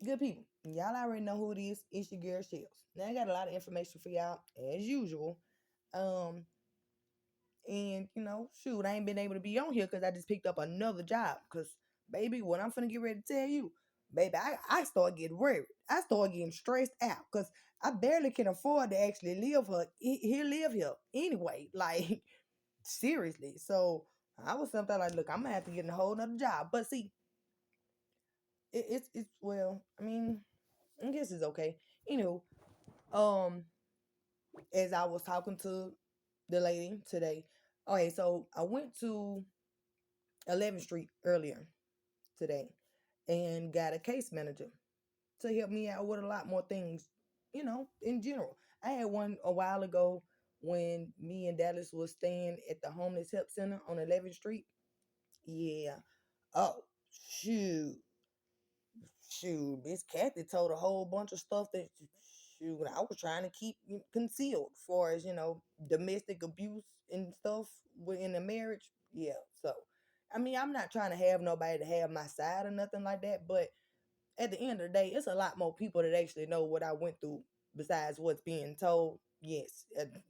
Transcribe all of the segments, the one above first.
Good people. Y'all already know who it is. It's your girl Shells. Now I got a lot of information for y'all as usual. Um, and shoot, I ain't been able to be on here because I just picked up another job. Cause baby, what I'm finna get ready to tell you, baby, I start getting worried. I start getting stressed out because I barely can afford to actually live here anyway. Like seriously. So I was something like, look, I'm gonna have to get in a whole nother job. But see, it's well, I mean, I guess it's okay. You know, um, as I was talking to the lady today. Okay, so I went to 11th Street earlier today and got a case manager to help me out with a lot more things, in general. I had one a while ago when me and Dallas was staying at the homeless help center on 11th Street. Yeah. Oh, shoot. Shoot, Miss Kathy told a whole bunch of stuff that shoot I was trying to keep concealed, for as domestic abuse and stuff within a marriage. Yeah, so I mean, I'm not trying to have nobody to have my side or nothing like that, but at the end of the day, it's a lot more people that actually know what I went through besides what's being told. Yes,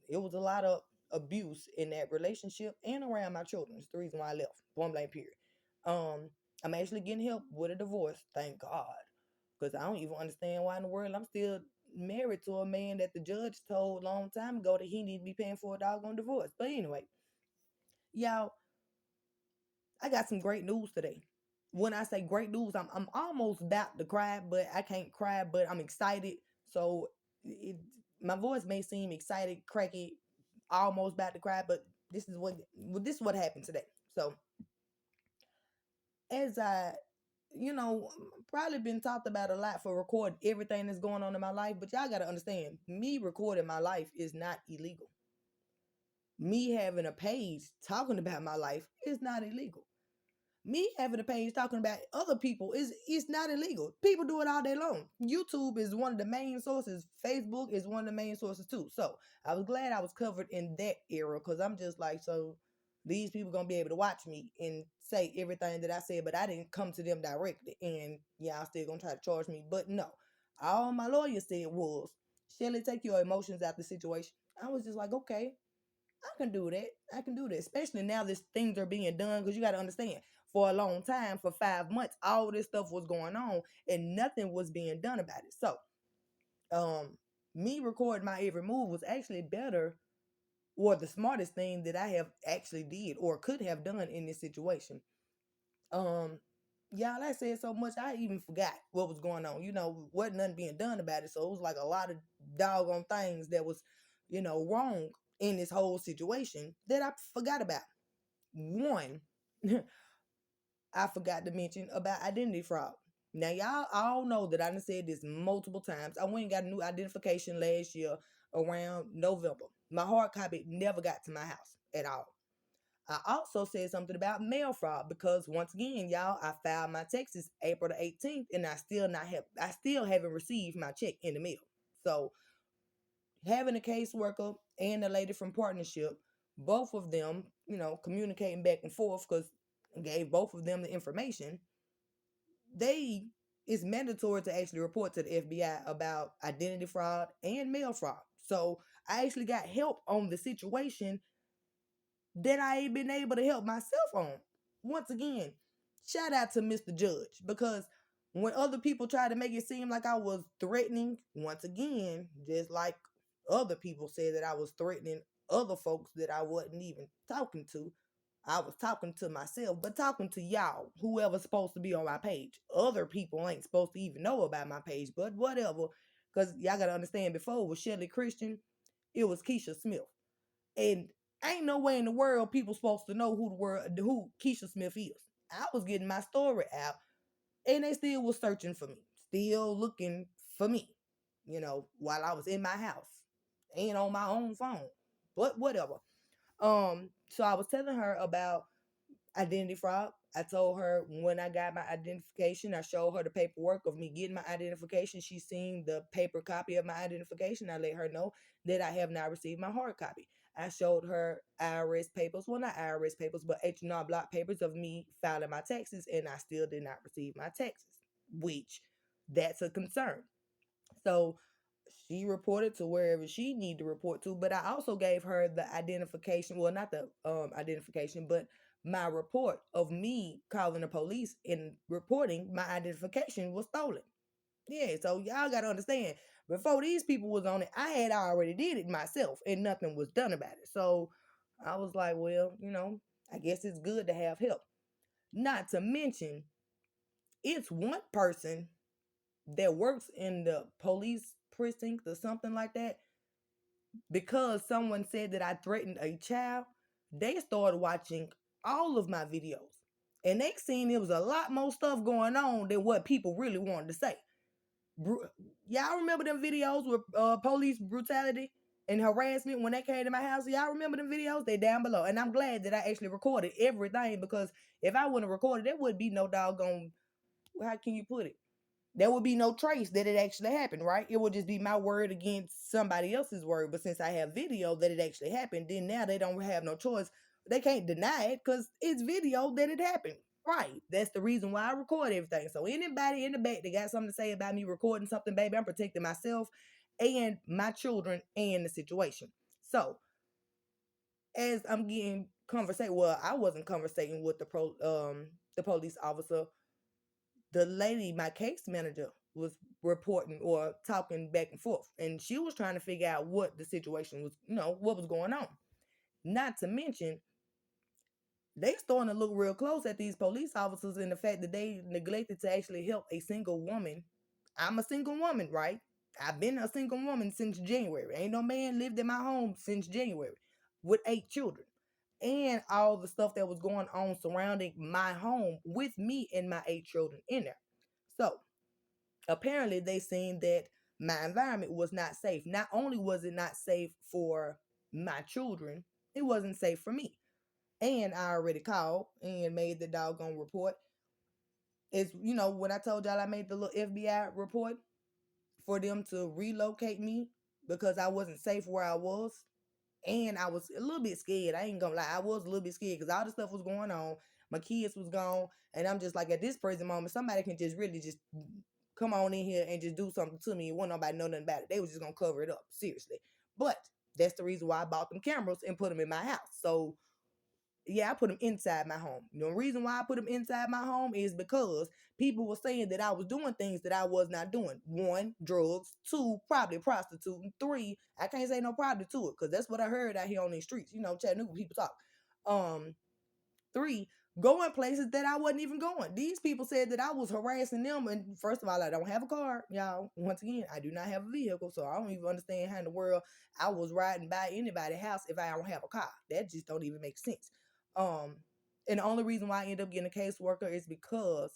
it was a lot of abuse in that relationship and around my children. It's the reason why I left. Point blank period. Um, I'm actually getting help with a divorce, thank God, because I don't even understand why in the world I'm still married to a man that the judge told a long time ago that he need to be paying for a doggone divorce. But anyway, y'all, I got some great news today. When I say great news, I'm almost about to cry, but I can't cry, but I'm excited. So it, my voice may seem excited, cracky, almost about to cry, but this is what happened today. So as I probably been talked about a lot for recording everything that's going on in my life, but y'all gotta understand, me recording my life is not illegal. Me having a page talking about my life is not illegal. Me having a page talking about other people is not illegal. People do it all day long. YouTube is one of the main sources. Facebook is one of the main sources too. So I was glad I was covered in that era because I'm just like, so these people gonna be able to watch me and say everything that I said, but I didn't come to them directly. And y'all still gonna try to charge me. But no. All my lawyer said was, Shelly, take your emotions out the situation. I was just like, okay, I can do that. I can do that, especially now this things are being done because you got to understand, for a long time, for 5 months, all this stuff was going on and nothing was being done about it. So, um, me recording my every move was actually better or the smartest thing that I have actually did or could have done in this situation. Um, y'all, I said so much I even forgot what was going on. Wasn't nothing being done about it, so it was like a lot of doggone things that was, wrong in this whole situation that I forgot about. One, I forgot to mention about identity fraud. Now, y'all all know that I done said this multiple times. I went and got a new identification last year around November. My hard copy never got to my house at all. I also said something about mail fraud because once again, y'all, I filed my taxes April the 18th and I still haven't received my check in the mail. So having a caseworker and a lady from partnership, both of them, communicating back and forth because I gave both of them the information, they it's mandatory to actually report to the FBI about identity fraud and mail fraud. So I actually got help on the situation that I ain't been able to help myself on. Once again, shout out to Mr. Judge because when other people try to make it seem like I was threatening, once again, just like other people said that I was threatening other folks that I wasn't even talking to, I was talking to myself, but talking to y'all, whoever's supposed to be on my page. Other people ain't supposed to even know about my page, but whatever. Because y'all got to understand, before it was Shelly Christian, it was Keisha Smith. And ain't no way in the world people supposed to know who Keisha Smith is. I was getting my story out, and they still was searching for me, still looking for me, while I was in my house and on my own phone. But whatever. So I was telling her about identity fraud. I told her when I got my identification, I showed her the paperwork of me getting my identification. She seen the paper copy of my identification. I let her know that I have not received my hard copy. I showed her IRS papers, well, not IRS papers, but H&R Block papers of me filing my taxes, and I still did not receive my taxes, which that's a concern. So she reported to wherever she need to report to, but I also gave her the identification, well, not the identification, but my report of me calling the police and reporting my identification was stolen. Yeah, so y'all gotta understand, before these people was on it, I had already did it myself and nothing was done about it. So I was like, well, I guess it's good to have help. Not to mention, it's one person that works in the police precinct or something like that. Because someone said that I threatened a child, they started watching all of my videos. And they seen there was a lot more stuff going on than what people really wanted to say. Y'all remember them videos with police brutality and harassment when they came to my house? Y'all remember them videos? They down below. And I'm glad that I actually recorded everything, because if I wouldn't have recorded, there would be no doggone, how can you put it? There would be no trace that it actually happened, right? It would just be my word against somebody else's word. But since I have video that it actually happened, then now they don't have no choice. They can't deny it because it's video that it happened. Right. That's the reason why I record everything. So anybody in the back that got something to say about me recording something, baby, I'm protecting myself and my children and the situation. So as I'm getting conversation, well, I wasn't conversating with the police officer. The lady, my case manager, was reporting or talking back and forth, and she was trying to figure out what the situation was, what was going on. Not to mention, they starting to look real close at these police officers and the fact that they neglected to actually help a single woman. I'm a single woman, right? I've been a single woman since January. Ain't no man lived in my home since January with 8 children. And all the stuff that was going on surrounding my home with me and my 8 children in there. So apparently they seen that my environment was not safe. Not only was it not safe for my children, it wasn't safe for me. And I already called and made the doggone report. It's, when I told y'all I made the little FBI report for them to relocate me because I wasn't safe where I was. And I was a little bit scared. I ain't gonna lie. I was a little bit scared because all the stuff was going on. My kids was gone. And I'm just like, at this present moment, somebody can just really just come on in here and just do something to me and won't nobody know nothing about it. They was just gonna cover it up. Seriously. But that's the reason why I bought them cameras and put them in my house. So yeah, I put them inside my home. The reason why I put them inside my home is because people were saying that I was doing things that I was not doing. One, drugs. Two, probably prostituting. Three, I can't say no probably to it because that's what I heard out here on these streets. Chattanooga people talk. Three, going places that I wasn't even going. These people said that I was harassing them. And first of all, I don't have a car, y'all. Once again, I do not have a vehicle, so I don't even understand how in the world I was riding by anybody's house if I don't have a car. That just don't even make sense. Um, and the only reason why I end up getting a caseworker is because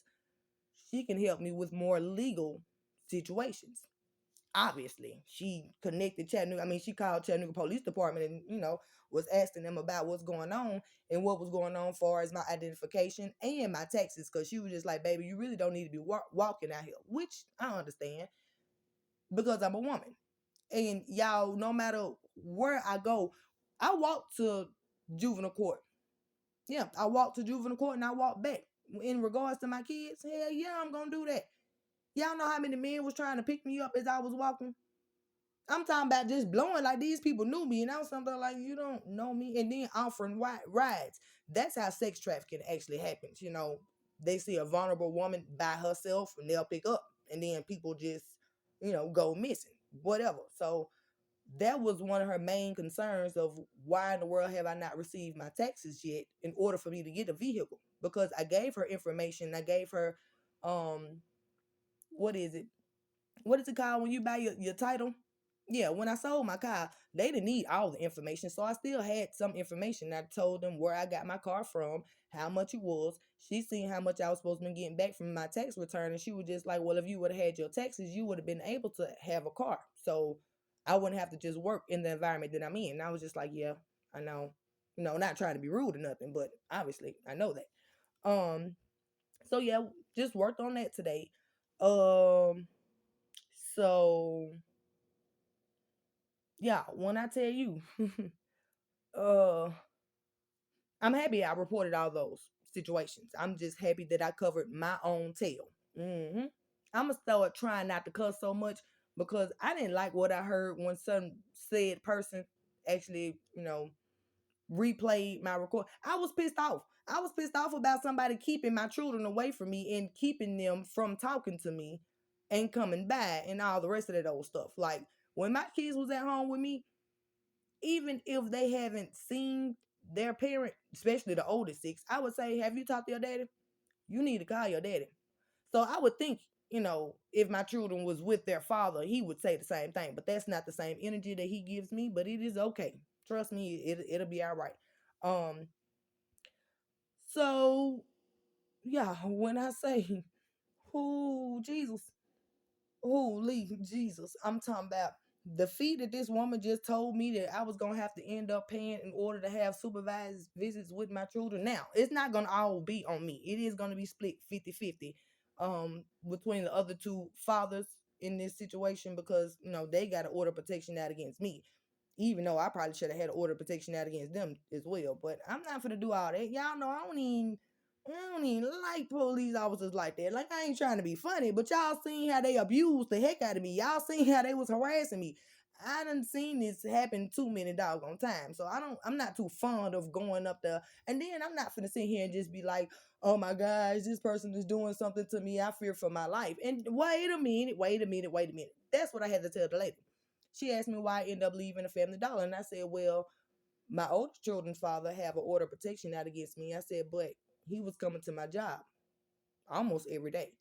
she can help me with more legal situations. Obviously, she connected Chattanooga. I mean, she called Chattanooga Police Department and, was asking them about what's going on and what was going on as far as my identification and my taxes. Because she was just like, baby, you really don't need to be walking out here, which I understand because I'm a woman. And y'all, no matter where I go, I walk to juvenile court. Yeah, I walk to juvenile court and I walk back. In regards to my kids, hell yeah, I'm going to do that. Y'all know how many men was trying to pick me up as I was walking? I'm talking about just blowing like these people knew me, and I was something like, you don't know me, and then offering rides. That's how sex trafficking actually happens. They see a vulnerable woman by herself, and they'll pick up, and then people just, go missing, whatever. So that was one of her main concerns of why in the world have I not received my taxes yet in order for me to get a vehicle, because I gave her information. I gave her, what is it? What is it called when you buy your title? Yeah, when I sold my car, they didn't need all the information. So I still had some information. I told them where I got my car from, how much it was. She seen how much I was supposed to be getting back from my tax return. And she was just like, well, if you would have had your taxes, you would have been able to have a car. So I wouldn't have to just work in the environment that I'm in. And I was just like, yeah, I know. Not trying to be rude or nothing, but obviously I know that. So yeah, just worked on that today. Um, so yeah, when I tell you, uh, I'm happy I reported all those situations. I'm just happy that I covered my own tail. I'm gonna start trying not to cuss so much because I didn't like what I heard when some said person actually, replayed my record. I was pissed off. I was pissed off about somebody keeping my children away from me and keeping them from talking to me and coming by and all the rest of that old stuff. Like when my kids was at home with me, even if they haven't seen their parent, especially the oldest six, I would say, have you talked to your daddy? You need to call your daddy. So I would think, if my children was with their father, he would say the same thing. But that's not the same energy that he gives me. But it is okay. Trust me, it'll be all right. Um. So yeah, when I say, "Who Jesus, holy Jesus," I'm talking about the fee that this woman just told me that I was gonna have to end up paying in order to have supervised visits with my children. Now, it's not gonna all be on me. It is gonna be split 50-50 between the other two fathers in this situation because they got to order protection out against me. Even though I probably should have had an order of protection out against them as well. But I'm not gonna do all that. Y'all know I don't even like police officers like that. Like I ain't trying to be funny, but y'all seen how they abused the heck out of me. Y'all seen how they was harassing me. I done seen this happen too many doggone times. So I'm not too fond of going up there. And then I'm not finna sit here and just be like, oh my gosh, this person is doing something to me. I fear for my life. And wait a minute. That's what I had to tell the lady. She asked me why I ended up leaving the Family Dollar. And I said, well, my oldest children's father have an order of protection out against me. I said, but he was coming to my job almost every day.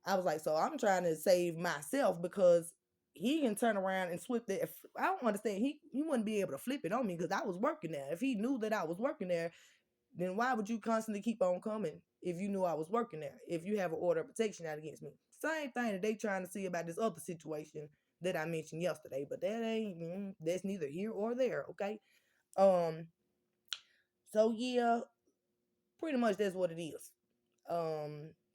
I was like, so I'm trying to save myself because he can turn around and flip that. I don't understand. He wouldn't be able to flip it on me because I was working there. If he knew that I was working there, then why would you constantly keep on coming if you knew I was working there? If you have an order of protection out against me. Same thing that they trying to see about this other situation that I mentioned yesterday. But that's neither here or there, okay? Um, so yeah, pretty much that's what it is.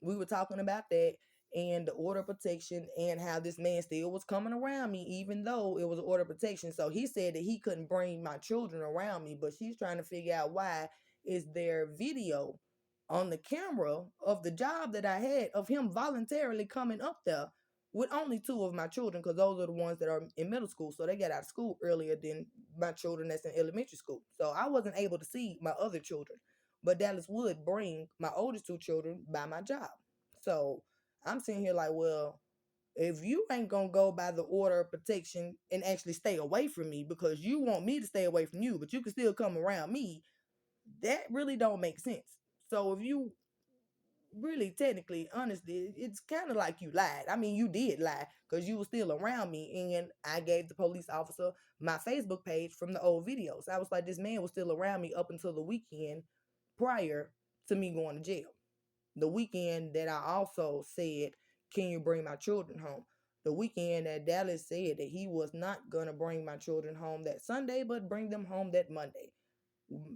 We were talking about that and the order of protection and how this man still was coming around me even though it was order of protection. So he said that he couldn't bring my children around me, but she's trying to figure out why is there video on the camera of the job that I had of him voluntarily coming up there with only two of my children because those are the ones that are in middle school. So they got out of school earlier than my children that's in elementary school. So I wasn't able to see my other children. But Dallas would bring my oldest two children by my job. So I'm sitting here like, well, if you ain't gonna go by the order of protection and actually stay away from me because you want me to stay away from you, but you can still come around me, that really don't make sense. So if you really technically, honestly, it's kind of like you lied. I mean, you did lie because you were still around me, and I gave the police officer my Facebook page from the old videos. I was like, this man was still around me up until the weekend prior to me going to jail. The weekend that I also said, can you bring my children home? The weekend that Dallas said that he was not going to bring my children home that Sunday, but bring them home that Monday.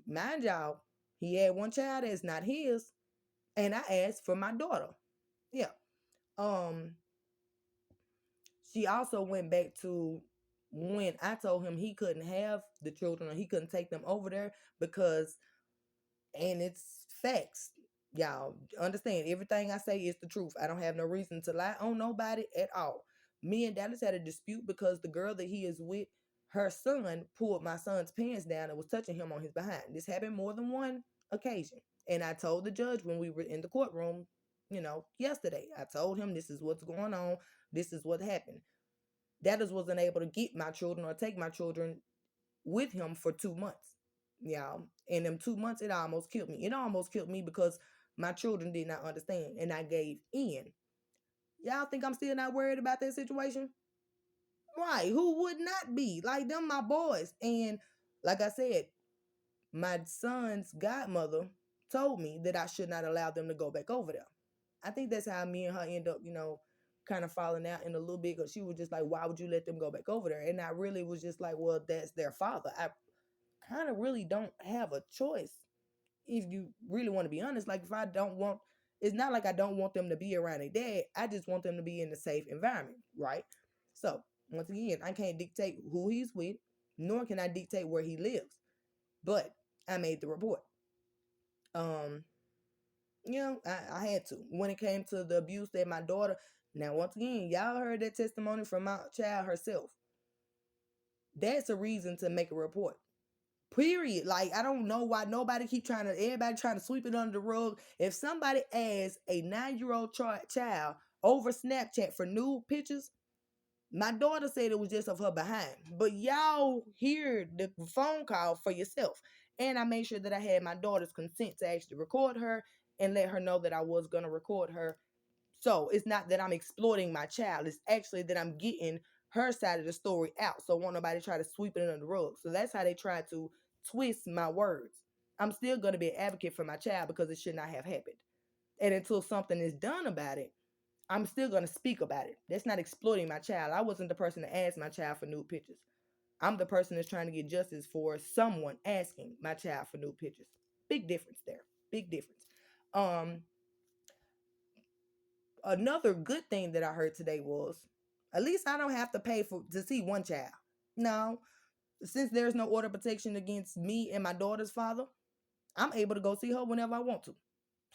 Mind y'all, he had one child that's not his, and I asked for my daughter. Yeah. Um, she also went back to when I told him he couldn't have the children or he couldn't take them over there because, and it's facts. Y'all understand everything I say is the truth. I don't have no reason to lie on nobody at all. Me and Dallas had a dispute because the girl that he is with, her son pulled my son's pants down and was touching him on his behind. This happened more than one occasion. And I told the judge when we were in the courtroom, yesterday, I told him this is what's going on. This is what happened. Dallas wasn't able to get my children or take my children with him for 2 months. Yeah. In them 2 months, it almost killed me. It almost killed me because my children did not understand and I gave in. Y'all think I'm still not worried about that situation? Right. Who would not be? Like them my boys. And like I said, my son's godmother told me that I should not allow them to go back over there. I think that's how me and her end up, kind of falling out in a little bit because she was just like, why would you let them go back over there? And I really was just like, well, that's their father. I kind of really don't have a choice if you really want to be honest. Like if I don't want, it's not like I don't want them to be around their dad. I just want them to be in a safe environment, right? So once again, I can't dictate who he's with, nor can I dictate where he lives. But I made the report. Um, I had to. When it came to the abuse that my daughter, Now, once again, y'all heard that testimony from my child herself. That's a reason to make a report. Period. Like, I don't know why everybody trying to sweep it under the rug. If somebody asks a 9-year-old child over Snapchat for nude pictures, my daughter said it was just of her behind. But y'all hear the phone call for yourself. And I made sure that I had my daughter's consent to actually record her and let her know that I was going to record her. So it's not that I'm exploiting my child. It's actually that I'm getting her side of the story out. So won't nobody try to sweep it under the rug. So that's how they try to twist my words. I'm still going to be an advocate for my child because it should not have happened. And until something is done about it, I'm still going to speak about it. That's not exploiting my child. I wasn't the person to ask my child for nude pictures. I'm the person that's trying to get justice for someone asking my child for nude pictures. Big difference there. Big difference. Another good thing that I heard today was at least I don't have to pay to see one child. No, since there's no order of protection against me and my daughter's father, I'm able to go see her whenever I want to.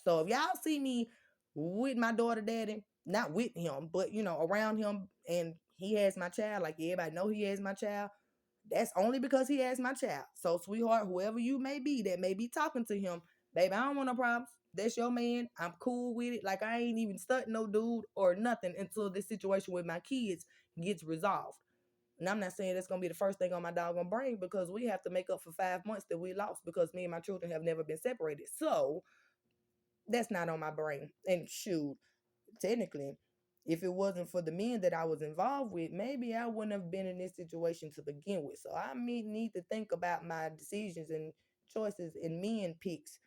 So if y'all see me with my daughter daddy, not with him, but around him, and he has my child, like everybody know he has my child, that's only because he has my child. So sweetheart, whoever you may be that may be talking to him, baby, I don't want no problems. That's your man. I'm cool with it. Like, I ain't even stunting no dude or nothing until this situation with my kids gets resolved. And I'm not saying that's going to be the first thing on my doggone brain, because we have to make up for 5 months that we lost because me and my children have never been separated. So that's not on my brain. And shoot, technically, if it wasn't for the men that I was involved with, maybe I wouldn't have been in this situation to begin with. So I need to think about my decisions and choices and men picks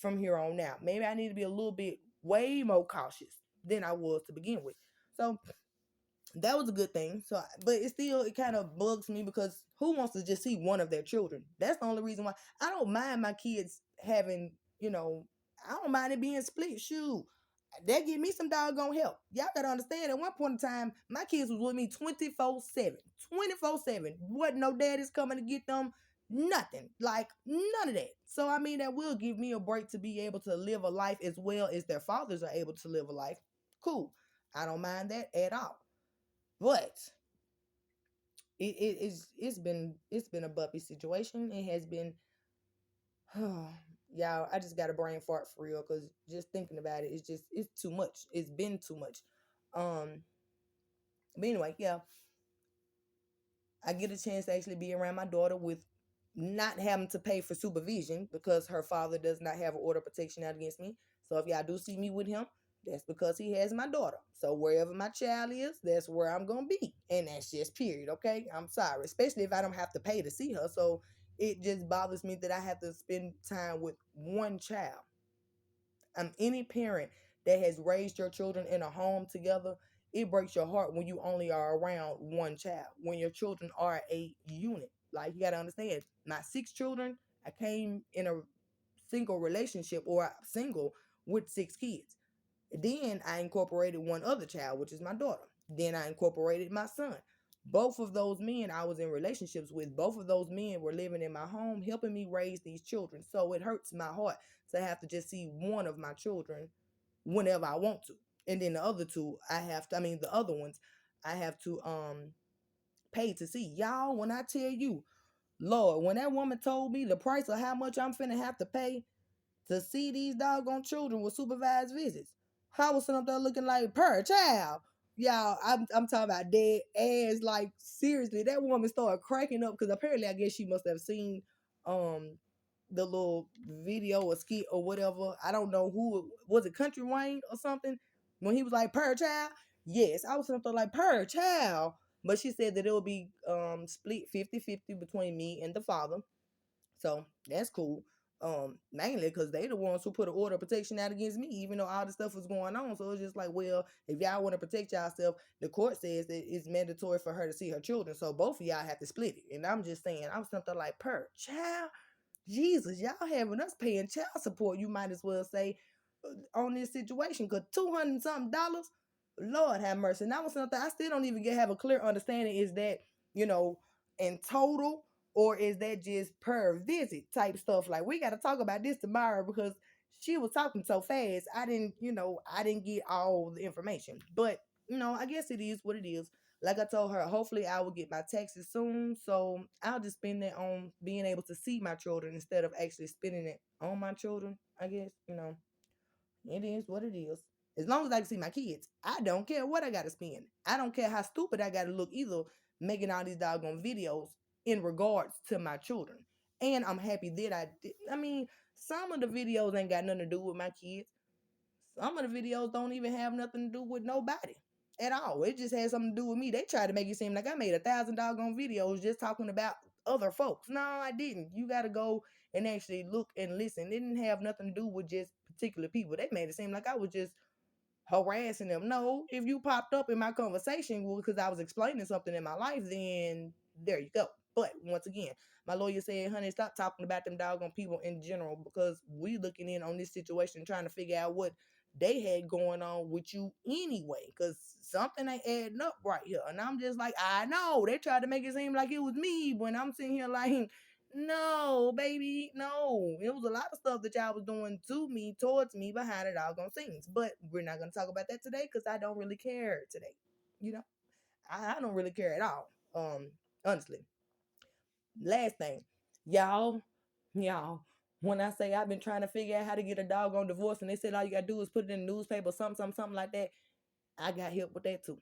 from here on out. Maybe I need to be a little bit way more cautious than I was to begin with. So that was a good thing. So, but it kind of bugs me, because who wants to just see one of their children? That's the only reason why I don't mind my kids having, I don't mind it being split. Shoot, that give me some doggone help. Y'all gotta understand, at one point in time, my kids was with me 24/7. 24/7. Wasn't no daddies coming to get them. Nothing. Like, none of that. So, I mean, that will give me a break to be able to live a life as well as their fathers are able to live a life. Cool. I don't mind that at all. But it's been a bumpy situation. It has been, y'all. I just got a brain fart for real, because just thinking about it, it's too much. It's been too much. Um, but anyway, yeah, I get a chance to actually be around my daughter with not having to pay for supervision, because her father does not have an order of protection out against me. So if y'all do see me with him, that's because he has my daughter. So wherever my child is, that's where I'm gonna be. And that's just period. Okay. I'm sorry. Especially if I don't have to pay to see her. So it just bothers me that I have to spend time with one child. Any parent that has raised your children in a home together, it breaks your heart when you only are around one child, when your children are a unit. Like, you got to understand, my 6 children, I came in a single relationship, or single, with 6 kids. Then I incorporated one other child, which is my daughter. Then I incorporated my son. Both of those men I was in relationships with, both of those men were living in my home, helping me raise these children. So it hurts my heart to have to just see one of my children whenever I want to. And then the other two, the other ones, I have to pay to see. Y'all, when I tell you, Lord, when that woman told me the price of how much I'm finna have to pay to see these doggone children with supervised visits, I was sitting up there looking like per child. Y'all, I'm talking about dead ass. Like, seriously, that woman started cracking up, because apparently I guess she must have seen um the little video or skit or whatever. I don't know who was it, Country Wayne or something, when he was like per child. Yes, I was sitting up there like per child. But she said that it will be split 50-50 between me and the father. So that's cool. Mainly because they the ones who put an order of protection out against me, even though all the stuff was going on. So it's just like, well, if y'all want to protect yourself, the court says that it's mandatory for her to see her children. So both of y'all have to split it. And I'm just saying, I was something like per child. Jesus, y'all having us paying child support, you might as well say, on this situation, because 200 something dollars, Lord have mercy. And that was something I still don't even have a clear understanding. Is that, in total, or is that just per visit type stuff? Like, we got to talk about this tomorrow, because she was talking so fast. I didn't get all the information. But I guess it is what it is. Like I told her, hopefully I will get my taxes soon. So I'll just spend that on being able to see my children instead of actually spending it on my children. I guess, it is what it is. As long as I can see my kids, I don't care what I got to spend. I don't care how stupid I got to look either, making all these doggone videos in regards to my children. And I'm happy that I did. I mean, some of the videos ain't got nothing to do with my kids. Some of the videos don't even have nothing to do with nobody at all. It just has something to do with me. They try to make it seem like I made 1,000 doggone videos just talking about other folks. No, I didn't. You got to go and actually look and listen. It didn't have nothing to do with just particular people. They made it seem like I was just harassing them. No, if you popped up in my conversation because I was explaining something in my life, then there you go. But once again, my lawyer said, honey, stop talking about them doggone people in general because we looking in on this situation trying to figure out what they had going on with you anyway. Because something ain't adding up right here. And I'm just like, I know. They tried to make it seem like it was me when I'm sitting here like, no, baby, no. It was a lot of stuff that y'all was doing to me, towards me, behind it doggone scenes. But we're not gonna talk about that today because I don't really care today. You know, I don't really care at all. Honestly. Last thing, y'all. When I say I've been trying to figure out how to get a doggone divorce, and they said all you gotta do is put it in the newspaper, something like that. I got help with that too.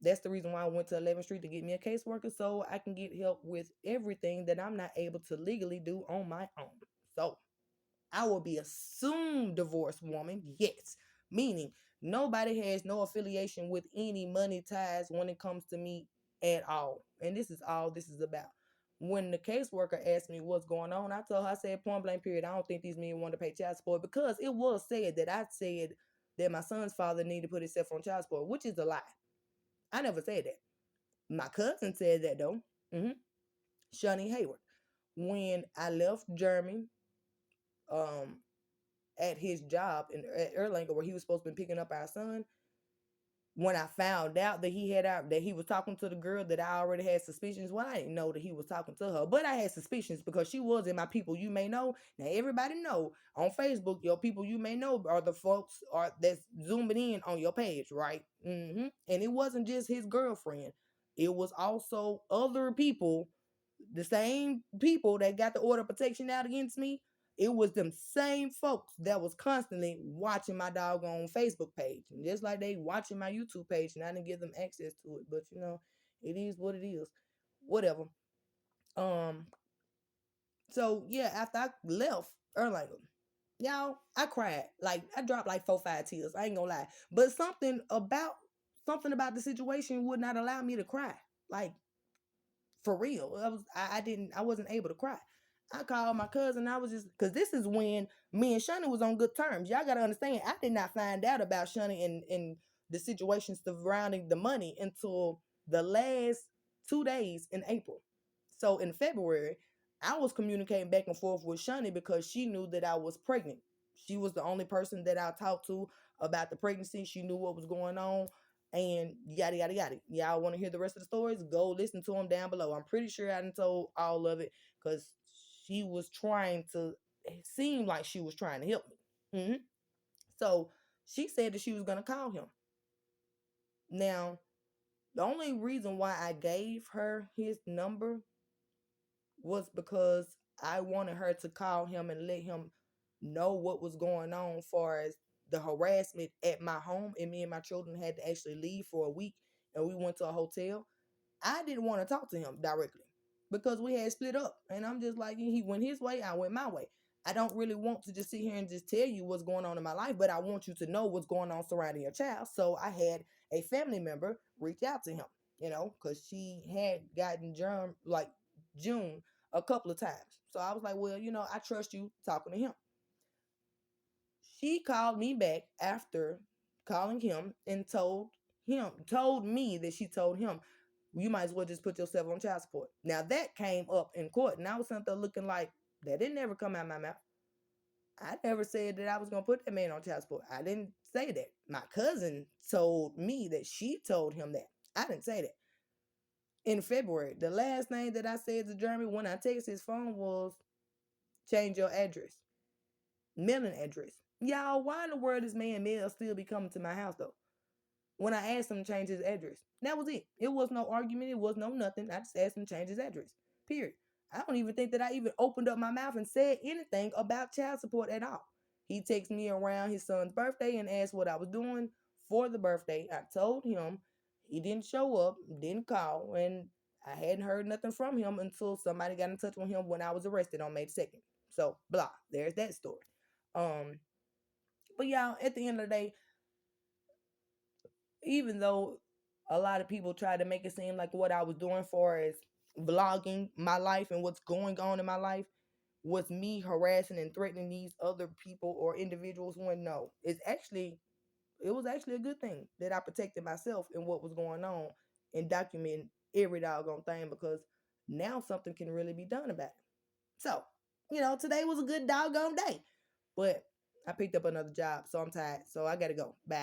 That's the reason why I went to 11th Street to get me a caseworker so I can get help with everything that I'm not able to legally do on my own. So I will be a soon divorced woman, yes. Meaning nobody has no affiliation with any money ties when it comes to me at all. And this is all this is about. When the caseworker asked me what's going on, I told her, I said, point blank period, I don't think these men want to pay child support because it was said that I said that my son's father needed to put himself on child support, which is a lie. I never said that. My cousin said that though. Shani Hayward. When I left Germany, um, at his job at Erlanger where he was supposed to be picking up our son, when I found out that he was talking to the girl that I already had suspicions. Well, I didn't know that he was talking to her, but I had suspicions because she was in my people you may know. Now everybody know on Facebook, your people you may know are the folks that's zooming in on your page, right? And it wasn't just his girlfriend; it was also other people, the same people that got the order of protection out against me. It was them same folks that was constantly watching my doggone Facebook page. And just like they watching my YouTube page and I didn't give them access to it. But it is what it is. Whatever. Um, so yeah, after I left Erlanger, y'all, I cried. Like I dropped like 4, 5 tears. I ain't gonna lie. But something about the situation would not allow me to cry. Like for real. I wasn't able to cry. I called my cousin. I was just because this is when me and Shani was on good terms. Y'all gotta understand. I did not find out about Shani and the situation surrounding the money until the last 2 days in April. So in February, I was communicating back and forth with Shani because she knew that I was pregnant. She was the only person that I talked to about the pregnancy. She knew what was going on and yada yada yada. Y'all want to hear the rest of the stories? Go listen to them down below. I'm pretty sure I done told all of it because she was trying to. It seemed like she was trying to help me. So she said that she was gonna call him. Now, the only reason why I gave her his number was because I wanted her to call him and let him know what was going on as far as the harassment at my home. And me and my children had to actually leave for a week and we went to a hotel. I didn't want to talk to him directly because we had split up. And I'm just like, he went his way, I went my way. I don't really want to just sit here and just tell you what's going on in my life, but I want you to know what's going on surrounding your child. So I had a family member reach out to him, because she had gotten germ like June a couple of times. So I was like, well, I trust you talking to him. She called me back after calling him and told me that she told him, you might as well just put yourself on child support. Now that came up in court, and I was sitting there looking like that didn't ever come out of my mouth. I never said that I was gonna put that man on child support. I didn't say that. My cousin told me that she told him that. I didn't say that. In February, the last thing that I said to Jeremy when I texted his phone was change your address, mailing address. Y'all, why in the world this man mail still be coming to my house though? when I asked him to change his address. That was it. It was no argument. It was no nothing. I just asked him to change his address. Period. I don't even think that I even opened up my mouth and said anything about child support at all. He texted me around his son's birthday and asked what I was doing for the birthday. I told him. He didn't show up, didn't call, and I hadn't heard nothing from him until somebody got in touch with him when I was arrested on May 2nd. So, blah. There's that story. Um, but y'all, at the end of the day, even though a lot of people try to make it seem like what I was doing for is vlogging my life and what's going on in my life was me harassing and threatening these other people or individuals, when no, it was actually a good thing that I protected myself and what was going on and documenting every doggone thing, because now something can really be done about it. So, today was a good doggone day. But I picked up another job, so I'm tired. So I gotta go. Bye.